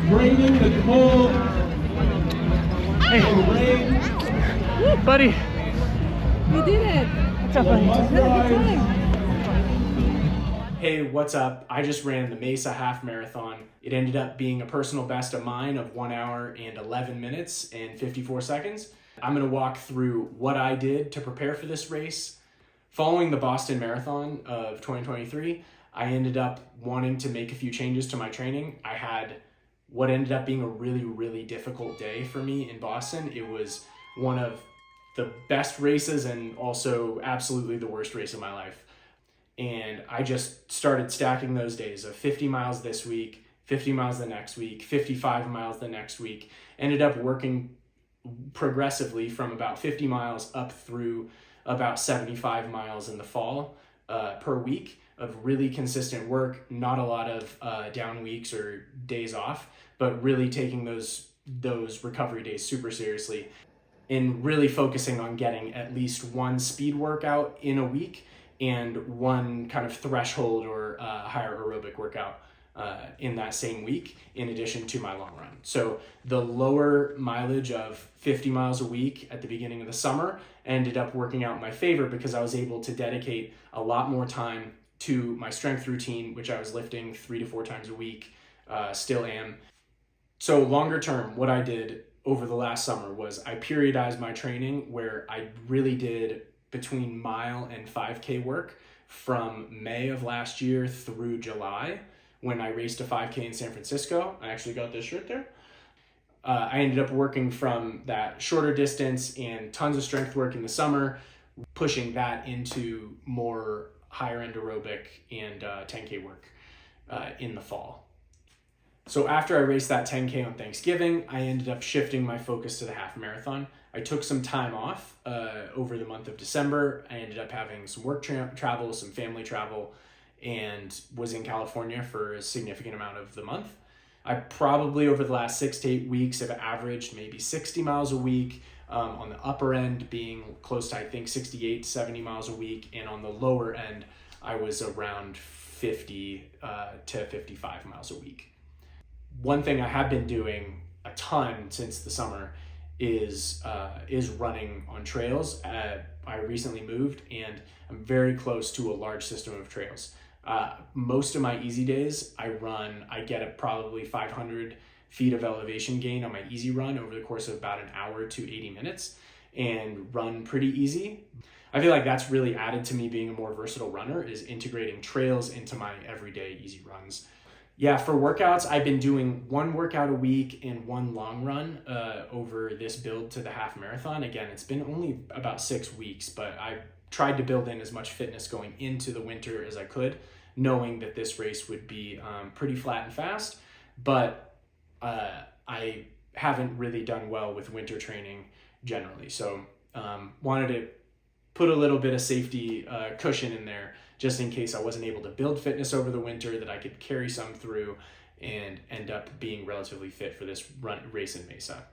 braving the cold. Hey, buddy. You did it. What's up, buddy? Had a good time. Hey, what's up? I just ran the Mesa Half Marathon. It ended up being a personal best of mine of 1 hour and 11 minutes and 54 seconds. I'm gonna walk through what I did to prepare for this race. Following the Boston Marathon of 2023, I ended up wanting to make a few changes to my training. I had what ended up being a really, really difficult day for me in Boston. It was one of the best races and also absolutely the worst race of my life. And I just started stacking those days of 50 miles this week, 50 miles the next week, 55 miles the next week. Ended up working progressively from about 50 miles up through about 75 miles in the fall per week of really consistent work, not a lot of down weeks or days off, but really taking those recovery days super seriously and really focusing on getting at least one speed workout in a week and one kind of threshold or higher aerobic workout in that same week, in addition to my long run. So the lower mileage of 50 miles a week at the beginning of the summer ended up working out in my favor because I was able to dedicate a lot more time to my strength routine, which I was lifting 3 to 4 times a week, still am. So longer term, what I did over the last summer was I periodized my training where I really did between mile and 5K work from May of last year through July when I raced a 5K in San Francisco. I actually got this shirt there. I ended up working from that shorter distance and tons of strength work in the summer, pushing that into more higher end aerobic and 10K work in the fall. So after I raced that 10K on Thanksgiving, I ended up shifting my focus to the half marathon. I took some time off over the month of December. I ended up having some work travel, some family travel, and was in California for a significant amount of the month. I probably over the last 6 to 8 weeks have averaged maybe 60 miles a week, on the upper end being close to, I think, 68 to 70 miles a week, and on the lower end, I was around 50 to 55 miles a week. One thing I have been doing a ton since the summer is running on trails. I recently moved and I'm very close to a large system of trails. Most of my easy days I get probably 500 feet of elevation gain on my easy run over the course of about an hour to 80 minutes and run pretty easy. I feel like that's really added to me being a more versatile runner, is integrating trails into my everyday easy runs. Yeah, for workouts, I've been doing 1 workout a week and 1 long run over this build to the half marathon. Again, it's been only about 6 weeks, but I tried to build in as much fitness going into the winter as I could, knowing that this race would be pretty flat and fast. But I haven't really done well with winter training generally. So wanted to put a little bit of safety cushion in there just in case I wasn't able to build fitness over the winter, that I could carry some through and end up being relatively fit for this race in Mesa.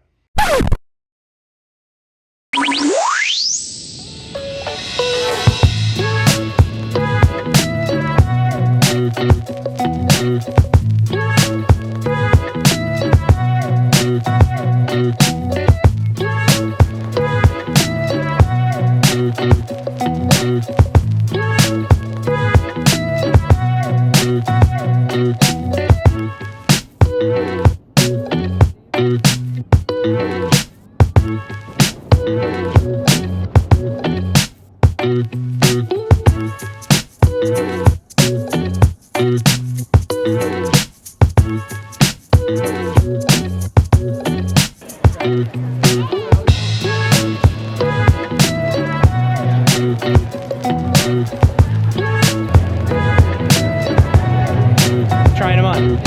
Trying them on.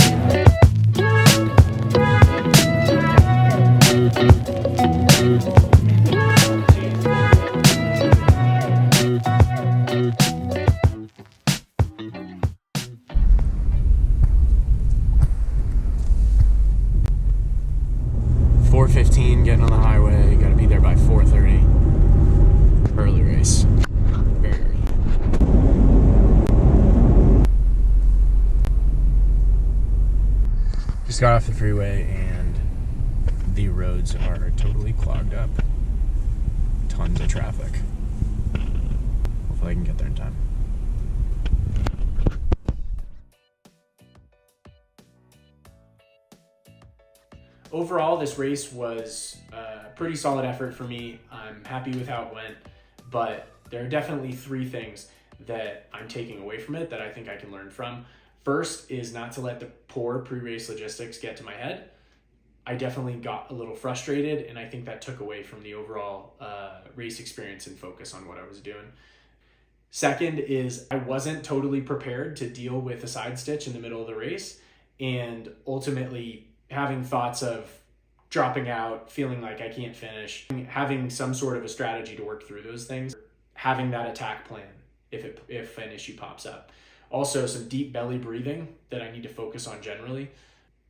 Getting on the highway, gotta be there by 4:30. Early race. Very early. Just got off the freeway and the roads are totally clogged up. Tons of traffic. Hopefully I can get there in time. Overall, this race was a pretty solid effort for me. I'm happy with how it went, but there are definitely 3 things that I'm taking away from it that I think I can learn from. First is not to let the poor pre-race logistics get to my head. I definitely got a little frustrated, and I think that took away from the overall race experience and focus on what I was doing. Second is I wasn't totally prepared to deal with a side stitch in the middle of the race, and ultimately having thoughts of dropping out, feeling like I can't finish, having some sort of a strategy to work through those things, having that attack plan if an issue pops up. Also, some deep belly breathing that I need to focus on generally,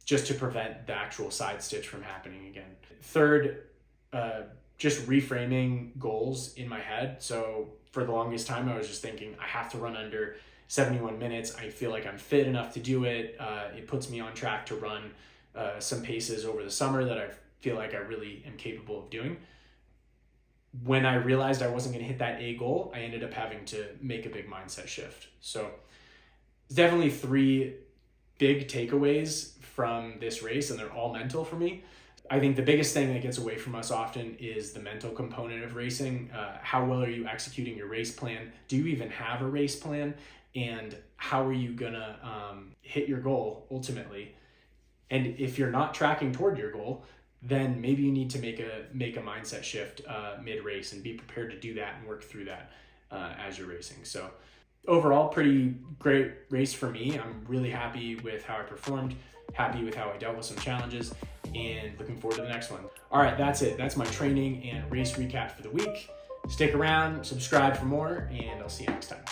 just to prevent the actual side stitch from happening again. Third, just reframing goals in my head. So for the longest time, I was just thinking, I have to run under 71 minutes. I feel like I'm fit enough to do it. It puts me on track to run some paces over the summer that I feel like I really am capable of doing. When I realized I wasn't going to hit that A goal, I ended up having to make a big mindset shift. So it's definitely 3 big takeaways from this race, and they're all mental for me. I think the biggest thing that gets away from us often is the mental component of racing. How well are you executing your race plan? Do you even have a race plan? And how are you gonna hit your goal ultimately? And if you're not tracking toward your goal, then maybe you need to make a mindset shift mid-race and be prepared to do that and work through that as you're racing. So overall, pretty great race for me. I'm really happy with how I performed, happy with how I dealt with some challenges, and looking forward to the next one. All right, that's it. That's my training and race recap for the week. Stick around, subscribe for more, and I'll see you next time.